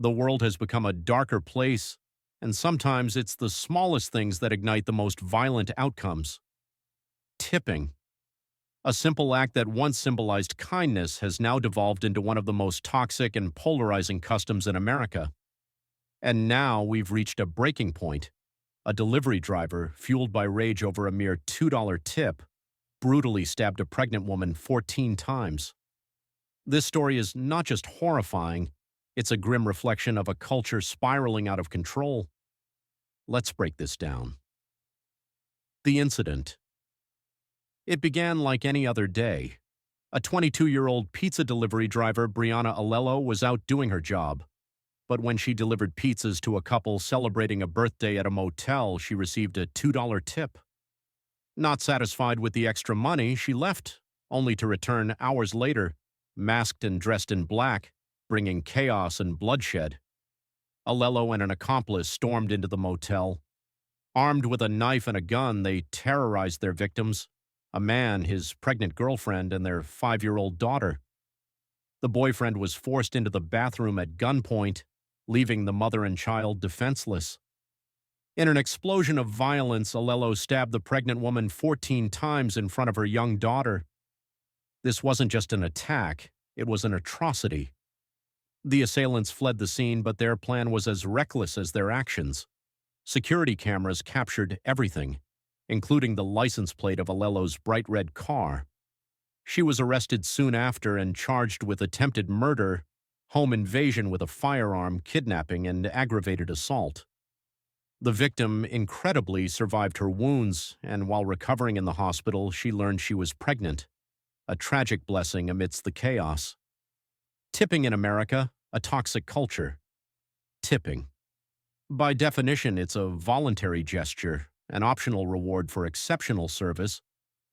The world has become a darker place, and sometimes it's the smallest things that ignite the most violent outcomes. Tipping. A simple act that once symbolized kindness has now devolved into one of the most toxic and polarizing customs in America. And now we've reached a breaking point. A delivery driver, fueled by rage over a mere $2 tip, brutally stabbed a pregnant woman 14 times. This story is not just horrifying, it's a grim reflection of a culture spiraling out of control. Let's break this down. The incident. It began like any other day. A 22-year-old pizza delivery driver, Brianna Alello, was out doing her job. But when she delivered pizzas to a couple celebrating a birthday at a motel, she received a $2 tip. Not satisfied with the extra money, she left, only to return hours later, masked and dressed in black, bringing chaos and bloodshed. Alello and an accomplice stormed into the motel. Armed with a knife and a gun, they terrorized their victims, a man, his pregnant girlfriend, and their 5-year-old daughter. The boyfriend was forced into the bathroom at gunpoint, leaving the mother and child defenseless. In an explosion of violence, Alello stabbed the pregnant woman 14 times in front of her young daughter. This wasn't just an attack, it was an atrocity. The assailants fled the scene, but their plan was as reckless as their actions. Security cameras captured everything, including the license plate of Alello's bright red car. She was arrested soon after and charged with attempted murder, home invasion with a firearm, kidnapping, and aggravated assault. The victim, incredibly, survived her wounds, and while recovering in the hospital, she learned she was pregnant. A tragic blessing amidst the chaos. Tipping in America, a toxic culture. Tipping. By definition, it's a voluntary gesture, an optional reward for exceptional service,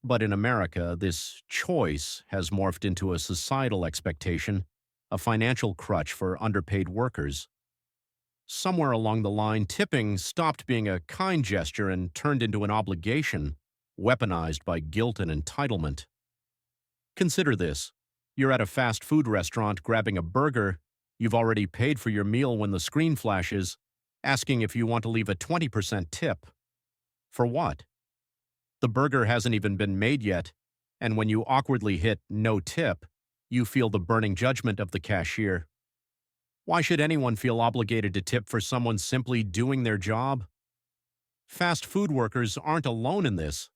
but in America, this choice has morphed into a societal expectation, a financial crutch for underpaid workers. Somewhere along the line, tipping stopped being a kind gesture and turned into an obligation, weaponized by guilt and entitlement. Consider this. You're at a fast food restaurant grabbing a burger. You've already paid for your meal when the screen flashes, asking if you want to leave a 20% tip. For what? The burger hasn't even been made yet, and when you awkwardly hit no tip, you feel the burning judgment of the cashier. Why should anyone feel obligated to tip for someone simply doing their job? Fast food workers aren't alone in this.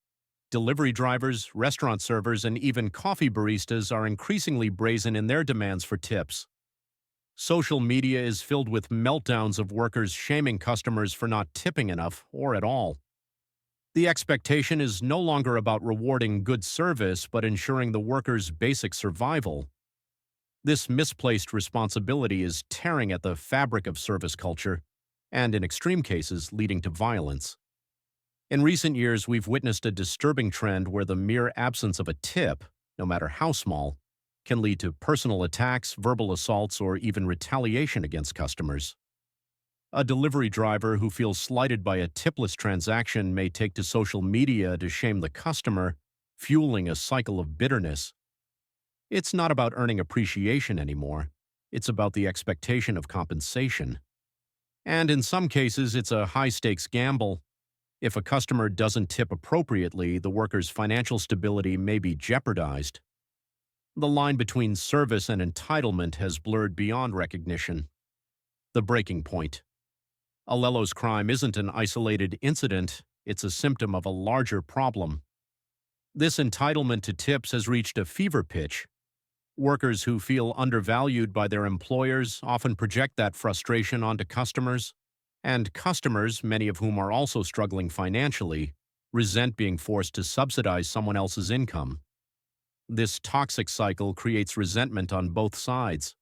Delivery drivers, restaurant servers, and even coffee baristas are increasingly brazen in their demands for tips. Social media is filled with meltdowns of workers shaming customers for not tipping enough or at all. The expectation is no longer about rewarding good service, but ensuring the worker's basic survival. This misplaced responsibility is tearing at the fabric of service culture, and in extreme cases, leading to violence. In recent years, we've witnessed a disturbing trend where the mere absence of a tip, no matter how small, can lead to personal attacks, verbal assaults, or even retaliation against customers. A delivery driver who feels slighted by a tipless transaction may take to social media to shame the customer, fueling a cycle of bitterness. It's not about earning appreciation anymore. It's about the expectation of compensation. And in some cases, it's a high-stakes gamble. If a customer doesn't tip appropriately, the worker's financial stability may be jeopardized. The line between service and entitlement has blurred beyond recognition. The breaking point. Alello's crime isn't an isolated incident, it's a symptom of a larger problem. This entitlement to tips has reached a fever pitch. Workers who feel undervalued by their employers often project that frustration onto customers, and customers, many of whom are also struggling financially, resent being forced to subsidize someone else's income. This toxic cycle creates resentment on both sides.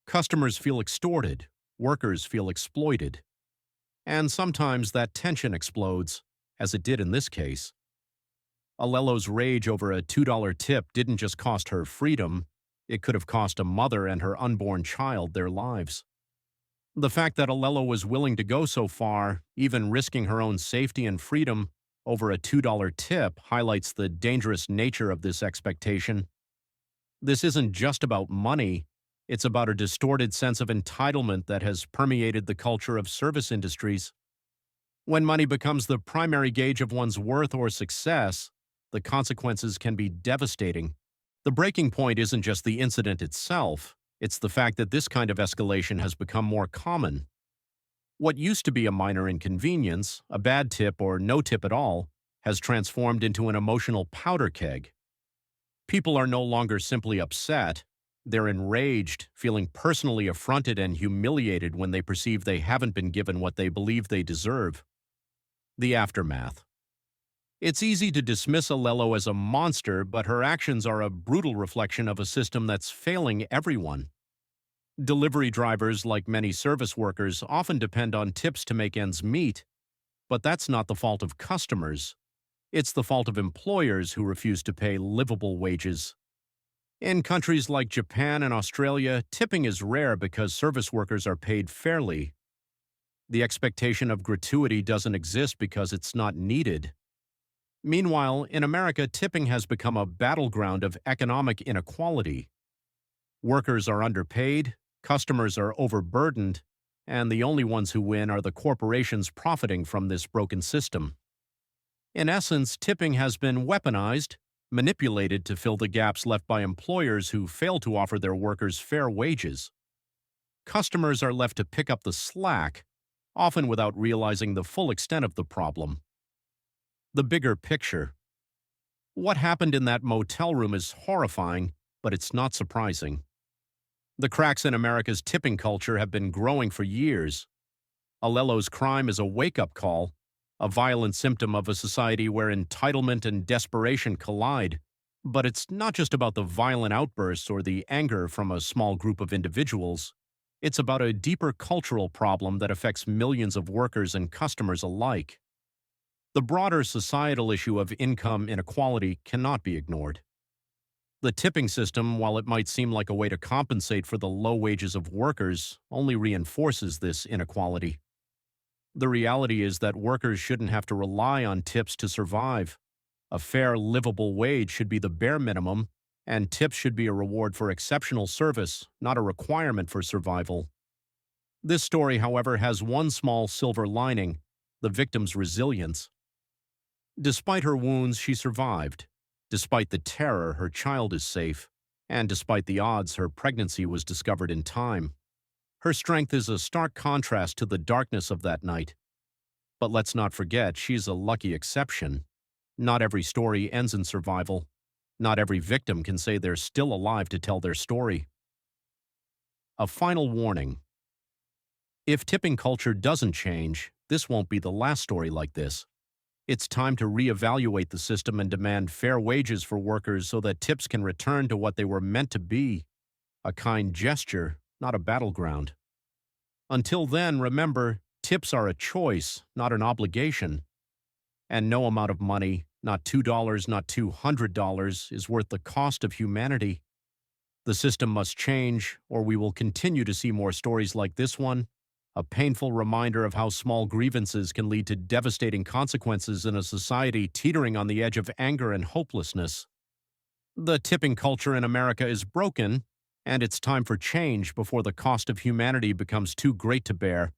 Customers feel extorted, workers feel exploited. And sometimes that tension explodes, as it did in this case. Alello's rage over a $2 tip didn't just cost her freedom, it could have cost a mother and her unborn child their lives. The fact that Alello was willing to go so far, even risking her own safety and freedom, over a $2 tip highlights the dangerous nature of this expectation. This isn't just about money, It's about a distorted sense of entitlement that has permeated the culture of service industries. When money becomes the primary gauge of one's worth or success, the consequences can be devastating. The breaking point isn't just the incident itself, it's the fact that this kind of escalation has become more common. What used to be a minor inconvenience, a bad tip or no tip at all, has transformed into an emotional powder keg. People are no longer simply upset. They're enraged, feeling personally affronted and humiliated when they perceive they haven't been given what they believe they deserve. The aftermath. It's easy to dismiss Alelo as a monster, but her actions are a brutal reflection of a system that's failing everyone. Delivery drivers, like many service workers, often depend on tips to make ends meet, but that's not the fault of customers. It's the fault of employers who refuse to pay livable wages. In countries like Japan and Australia, tipping is rare because service workers are paid fairly. The expectation of gratuity doesn't exist because it's not needed. Meanwhile, in America, tipping has become a battleground of economic inequality. Workers are underpaid, customers are overburdened, and the only ones who win are the corporations profiting from this broken system. In essence, tipping has been weaponized, manipulated to fill the gaps left by employers who fail to offer their workers fair wages. Customers are left to pick up the slack, often without realizing the full extent of the problem. The bigger picture. What happened in that motel room is horrifying, but it's not surprising. The cracks in America's tipping culture have been growing for years. Alelo's crime is a wake-up call, a violent symptom of a society where entitlement and desperation collide. But it's not just about the violent outbursts or the anger from a small group of individuals. It's about a deeper cultural problem that affects millions of workers and customers alike. The broader societal issue of income inequality cannot be ignored. The tipping system, while it might seem like a way to compensate for the low wages of workers, only reinforces this inequality. The reality is that workers shouldn't have to rely on tips to survive. A fair, livable wage should be the bare minimum, and tips should be a reward for exceptional service, not a requirement for survival. This story, however, has one small silver lining: the victim's resilience. Despite her wounds, she survived. Despite the terror, her child is safe. And despite the odds, her pregnancy was discovered in time. Her strength is a stark contrast to the darkness of that night. But let's not forget, she's a lucky exception. Not every story ends in survival. Not every victim can say they're still alive to tell their story. A final warning. If tipping culture doesn't change, this won't be the last story like this. It's time to reevaluate the system and demand fair wages for workers so that tips can return to what they were meant to be: a kind gesture, not a battleground. Until then, remember, tips are a choice, not an obligation. And no amount of money, not $2, not $200, is worth the cost of humanity. The system must change, or we will continue to see more stories like this one, a painful reminder of how small grievances can lead to devastating consequences in a society teetering on the edge of anger and hopelessness. The tipping culture in America is broken, and it's time for change before the cost of humanity becomes too great to bear.